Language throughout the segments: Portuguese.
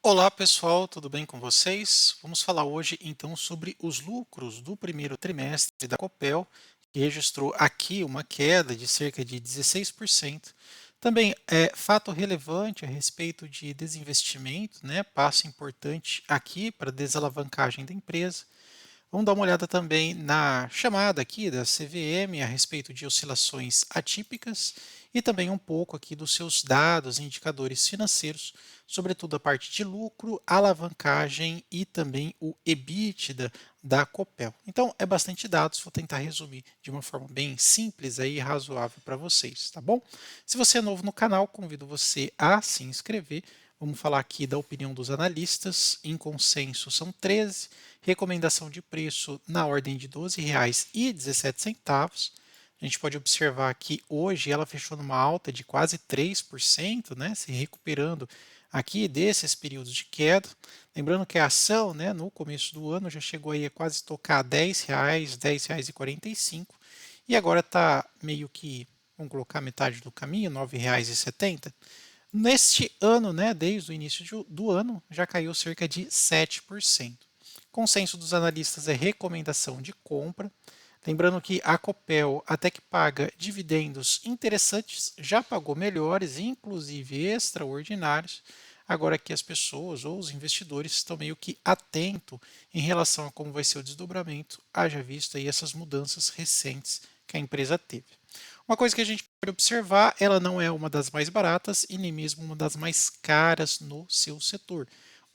Olá pessoal, tudo bem com vocês? Vamos falar hoje então sobre os lucros do primeiro trimestre da Copel, que registrou aqui uma queda de cerca de 16%. Também é fato relevante a respeito de desinvestimento, né? Passo importante aqui para a desalavancagem da empresa. Vamos dar uma olhada também na chamada aqui da CVM a respeito de oscilações atípicas e também um pouco aqui dos seus dados e indicadores financeiros, sobretudo a parte de lucro, alavancagem e também o EBITDA da Copel. Então, é bastante dados, vou tentar resumir de uma forma bem simples aí, e razoável para vocês, tá bom? Se você é novo no canal, convido você a se inscrever. Vamos falar aqui da opinião dos analistas. Em consenso, são 13. Recomendação de preço na ordem de R$ 12,17. A gente pode observar que hoje ela fechou numa alta de quase 3%, né, se recuperando aqui desses períodos de queda. Lembrando que a ação, né, no começo do ano já chegou aí a quase tocar R$ 10, R$ 10,45, e agora está meio que, vamos colocar metade do caminho, R$ 9,70. Neste ano, né, desde o início do ano, já caiu cerca de 7%. Consenso dos analistas é recomendação de compra. Lembrando que a Copel, até que paga dividendos interessantes, já pagou melhores, inclusive extraordinários. Agora que as pessoas ou os investidores estão meio que atentos em relação a como vai ser o desdobramento, haja visto aí essas mudanças recentes que a empresa teve. Uma coisa que a gente pode observar, ela não é uma das mais baratas e nem mesmo uma das mais caras no seu setor.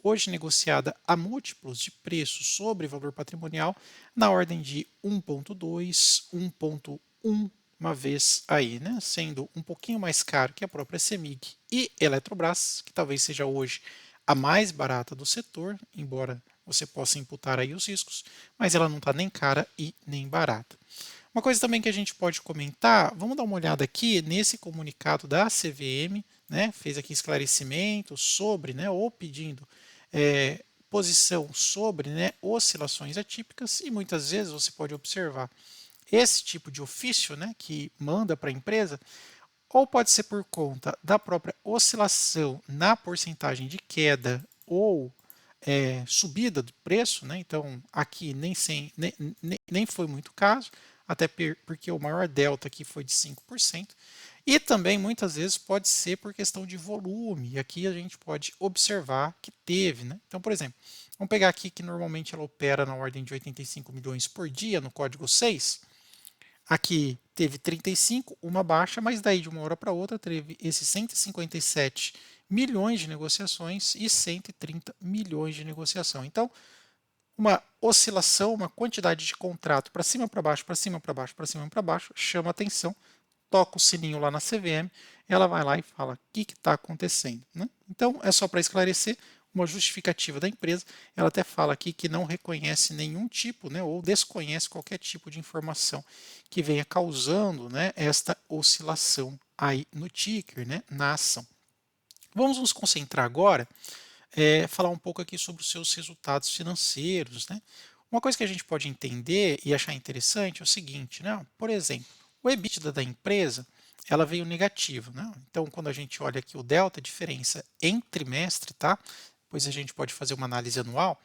Hoje negociada a múltiplos de preço sobre valor patrimonial na ordem de 1,2, 1,1 uma vez aí, né? Sendo um pouquinho mais caro que a própria CEMIG e Eletrobras, que talvez seja hoje a mais barata do setor, embora você possa imputar aí os riscos, mas ela não está nem cara e nem barata. Uma coisa também que a gente pode comentar, vamos dar uma olhada aqui nesse comunicado da CVM, né, fez aqui esclarecimento sobre, né, ou pedindo posição sobre, né, oscilações atípicas, e muitas vezes você pode observar esse tipo de ofício, né, que manda para a empresa, ou pode ser por conta da própria oscilação na porcentagem de queda ou subida do preço, né? Então aqui nem foi muito caso, até porque o maior delta aqui foi de 5%, e também muitas vezes pode ser por questão de volume, e aqui a gente pode observar que teve, né? Então, por exemplo, vamos pegar aqui que normalmente ela opera na ordem de 85 milhões por dia no código 6. Aqui teve 35, uma baixa, mas daí de uma hora para outra teve esses 157 milhões de negociações e 130 milhões de negociação. Então, uma oscilação, uma quantidade de contrato para cima, para baixo, para cima, para baixo, para cima, para baixo, chama atenção, toca o sininho lá na CVM, ela vai lá e fala o que está acontecendo, né? Então, é só para esclarecer uma justificativa da empresa. Ela até fala aqui que não reconhece nenhum tipo, né, ou desconhece qualquer tipo de informação que venha causando, né, esta oscilação aí no ticker, né, na ação. Vamos nos concentrar agora, falar um pouco aqui sobre os seus resultados financeiros, né? Uma coisa que a gente pode entender e achar interessante é o seguinte, né? Por exemplo, o EBITDA da empresa, ela veio negativa, né? Então, quando a gente olha aqui o delta, a diferença em trimestre, tá? Depois a gente pode fazer uma análise anual.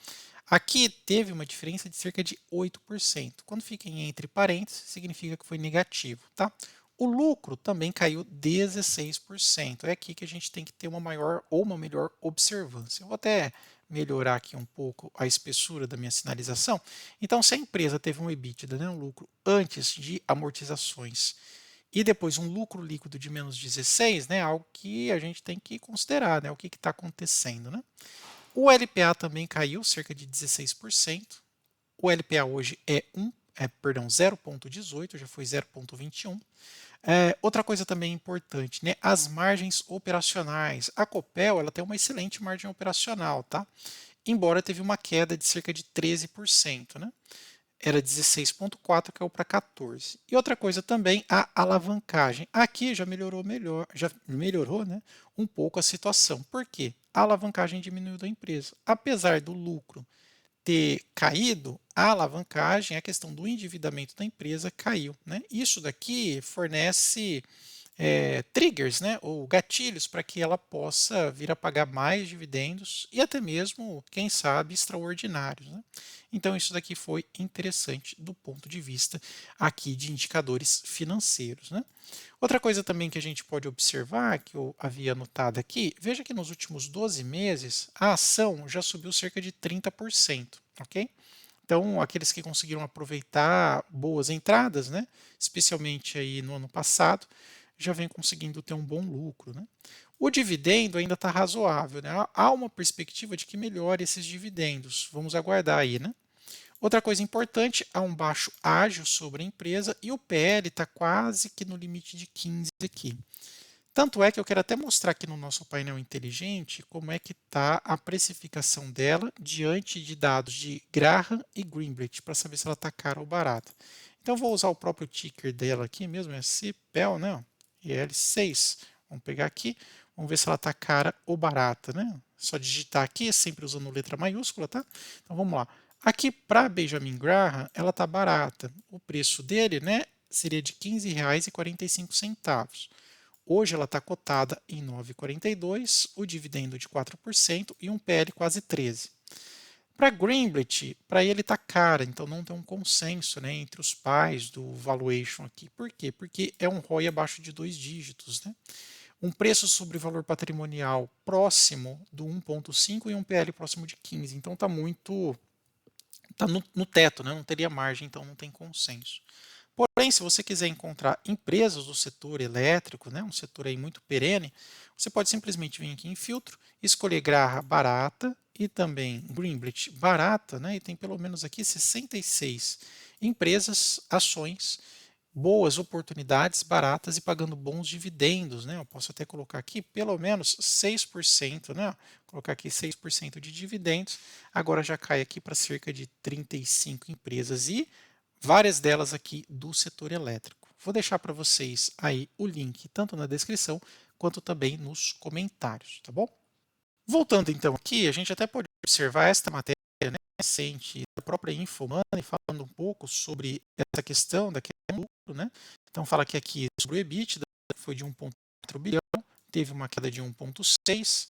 Aqui teve uma diferença de cerca de 8%. Quando fica em entre parênteses, significa que foi negativo, tá? O lucro também caiu 16%. É aqui que a gente tem que ter uma maior ou uma melhor observância. Eu vou até melhorar aqui um pouco a espessura da minha sinalização. Então, se a empresa teve um EBITDA, né, um lucro antes de amortizações, e depois um lucro líquido de menos 16, né, algo que a gente tem que considerar, né, o que está acontecendo. Né? O LPA também caiu cerca de 16%. O LPA hoje é 0,18, já foi 0,21. Outra coisa também importante, né? As margens operacionais. A Copel ela tem uma excelente margem operacional, tá? Embora teve uma queda de cerca de 13%, né? Era 16,4, caiu para 14. E outra coisa também, a alavancagem. Aqui já melhorou, né, um pouco a situação. Por quê? A alavancagem diminuiu da empresa. Apesar do lucro ter caído, a alavancagem, a questão do endividamento da empresa caiu, né? Isso daqui fornece triggers, né, ou gatilhos para que ela possa vir a pagar mais dividendos e até mesmo, quem sabe, extraordinários, né? Então isso daqui foi interessante do ponto de vista aqui de indicadores financeiros, né? Outra coisa também que a gente pode observar, que eu havia anotado aqui, veja que nos últimos 12 meses a ação já subiu cerca de 30%, ok? Então, aqueles que conseguiram aproveitar boas entradas, né, especialmente aí no ano passado, já vem conseguindo ter um bom lucro, né? O dividendo ainda está razoável, né? Há uma perspectiva de que melhore esses dividendos. Vamos aguardar aí, né? Outra coisa importante, há um baixo ágio sobre a empresa e o PL está quase que no limite de 15 aqui. Tanto é que eu quero até mostrar aqui no nosso painel inteligente como é que está a precificação dela diante de dados de Graham e Greenblatt para saber se ela está cara ou barata. Então vou usar o próprio ticker dela aqui mesmo, é CPEL, né? EL6. Vamos pegar aqui, vamos ver se ela está cara ou barata, né? Só digitar aqui, sempre usando letra maiúscula, tá? Então vamos lá. Aqui para Benjamin Graham, ela está barata. O preço dele, né, seria de R$ 15,45. Hoje ela está cotada em 9,42, o dividendo de 4% e um PL quase 13. Para Greenblatt, para ele está cara, então não tem um consenso, né, entre os pais do valuation aqui. Por quê? Porque é um ROI abaixo de 2 dígitos, né? Um preço sobre valor patrimonial próximo do 1,5 e um PL próximo de 15. Então está no teto, né? Não teria margem, então não tem consenso. Porém, se você quiser encontrar empresas do setor elétrico, né, um setor aí muito perene, você pode simplesmente vir aqui em filtro, escolher Graha barata e também Greenblatt barata, né, e tem pelo menos aqui 66 empresas, ações, boas oportunidades, baratas e pagando bons dividendos, né? Eu posso até colocar aqui pelo menos 6%, né? Colocar aqui 6% de dividendos, agora já cai aqui para cerca de 35 empresas e várias delas aqui do setor elétrico. Vou deixar para vocês aí o link tanto na descrição quanto também nos comentários, tá bom? Voltando então aqui, a gente até pode observar esta matéria, né, recente da própria Infomoney, falando um pouco sobre essa questão da queda do lucro, né? Então fala que aqui sobre o EBITDA foi de 1,4 bilhão, teve uma queda de 1,6.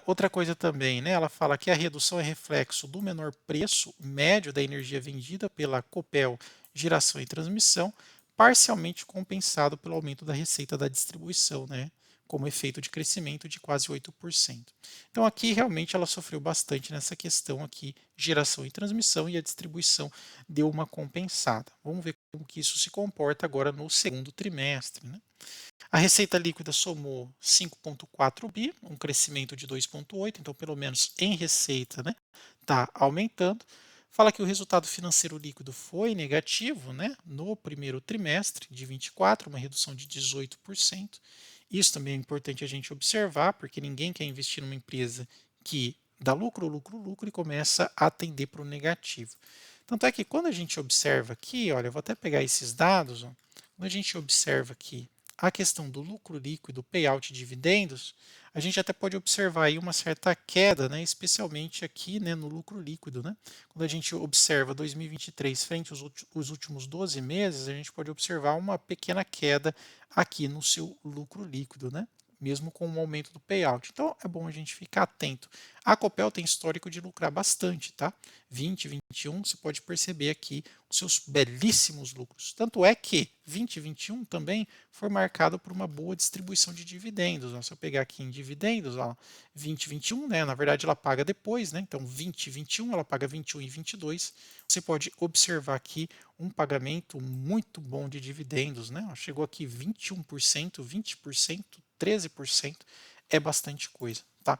Outra coisa também, né, ela fala que a redução é reflexo do menor preço médio da energia vendida pela Copel Geração e Transmissão, parcialmente compensado pelo aumento da receita da distribuição, né, como efeito de crescimento de quase 8%. Então aqui realmente ela sofreu bastante nessa questão aqui, geração e transmissão, e a distribuição deu uma compensada. Vamos ver como que isso se comporta agora no segundo trimestre, né? A receita líquida somou 5,4 bi, um crescimento de 2,8, então pelo menos em receita, né, está aumentando. Fala que o resultado financeiro líquido foi negativo, né, no primeiro trimestre de 24, uma redução de 18%. Isso também é importante a gente observar, porque ninguém quer investir numa empresa que dá lucro, lucro, lucro e começa a tender para o negativo. Tanto é que quando a gente observa aqui, olha, eu vou até pegar esses dados, ó, quando a gente observa aqui a questão do lucro líquido, payout e dividendos, a gente até pode observar aí uma certa queda, né, especialmente aqui, né, no lucro líquido, né? Quando a gente observa 2023 frente aos últimos 12 meses, a gente pode observar uma pequena queda aqui no seu lucro líquido, né? Mesmo com o aumento do payout. Então é bom a gente ficar atento. A Copel tem histórico de lucrar bastante, tá? 20, 21, você pode perceber aqui os seus belíssimos lucros. Tanto é que 2021 também foi marcado por uma boa distribuição de dividendos. Se eu pegar aqui em dividendos, ó, 2021, né, na verdade ela paga depois, né, então 2021 ela paga 21 e 22. Você pode observar aqui um pagamento muito bom de dividendos, né? Chegou aqui 21%, 20%, 13%, é bastante coisa, tá?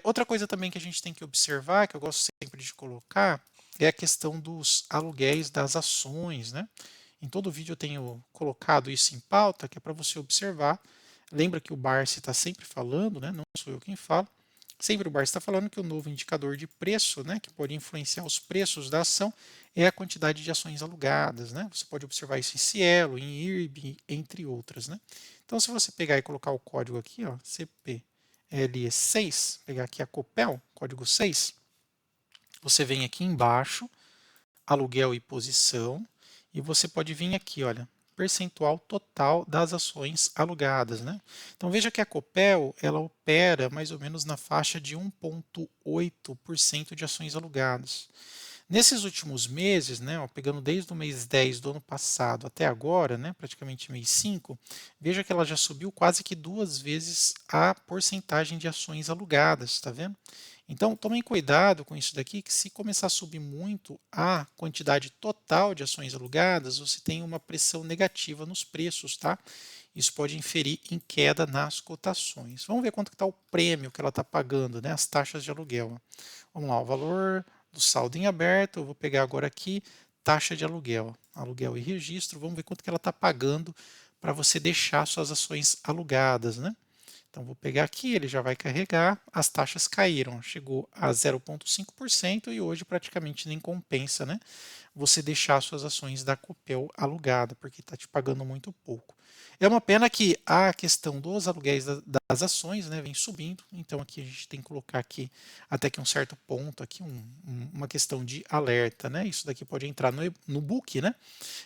Outra coisa também que a gente tem que observar, que eu gosto sempre de colocar, é a questão dos aluguéis das ações, né? Em todo vídeo eu tenho colocado isso em pauta, que é para você observar. Lembra que o Barsi está sempre falando, né? Não sou eu quem fala. Sempre o Barsi está falando que o novo indicador de preço, né, que pode influenciar os preços da ação, é a quantidade de ações alugadas, né? Você pode observar isso em Cielo, em IRB, entre outras, né? Então, se você pegar e colocar o código aqui, ó, CPLE6, pegar aqui a Copel, código 6, você vem aqui embaixo, aluguel e posição, e você pode vir aqui, olha, percentual total das ações alugadas, né? Então veja que a Copel, ela opera mais ou menos na faixa de 1,8% de ações alugadas. Nesses últimos meses, né, ó, pegando desde o mês 10 do ano passado até agora, né, praticamente mês 5, veja que ela já subiu quase que 2 vezes a porcentagem de ações alugadas, tá vendo? Então, tomem cuidado com isso daqui, que se começar a subir muito a quantidade total de ações alugadas, você tem uma pressão negativa nos preços, tá? Isso pode inferir em queda nas cotações. Vamos ver quanto está o prêmio que ela está pagando, né? As taxas de aluguel. Vamos lá, o valor do saldo em aberto, eu vou pegar agora aqui, taxa de aluguel, aluguel e registro, vamos ver quanto que ela está pagando para você deixar suas ações alugadas, né? Então vou pegar aqui, ele já vai carregar, as taxas caíram, chegou a 0,5% e hoje praticamente nem compensa, né? Você deixar suas ações da Copel alugada, porque está te pagando muito pouco. É uma pena que a questão dos aluguéis das ações, né, vem subindo, então aqui a gente tem que colocar aqui até que um certo ponto, aqui uma questão de alerta, né? Isso daqui pode entrar no book, né,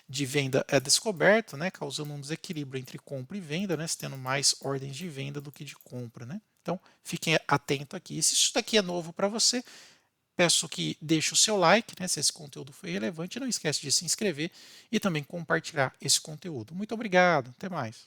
de venda é descoberto, né, causando um desequilíbrio entre compra e venda, né, tendo mais ordens de venda do que de compra, né? Então, fiquem atento aqui. E se isso daqui é novo para você, peço que deixe o seu like, né, se esse conteúdo foi relevante. Não esquece de se inscrever e também compartilhar esse conteúdo. Muito obrigado. Até mais.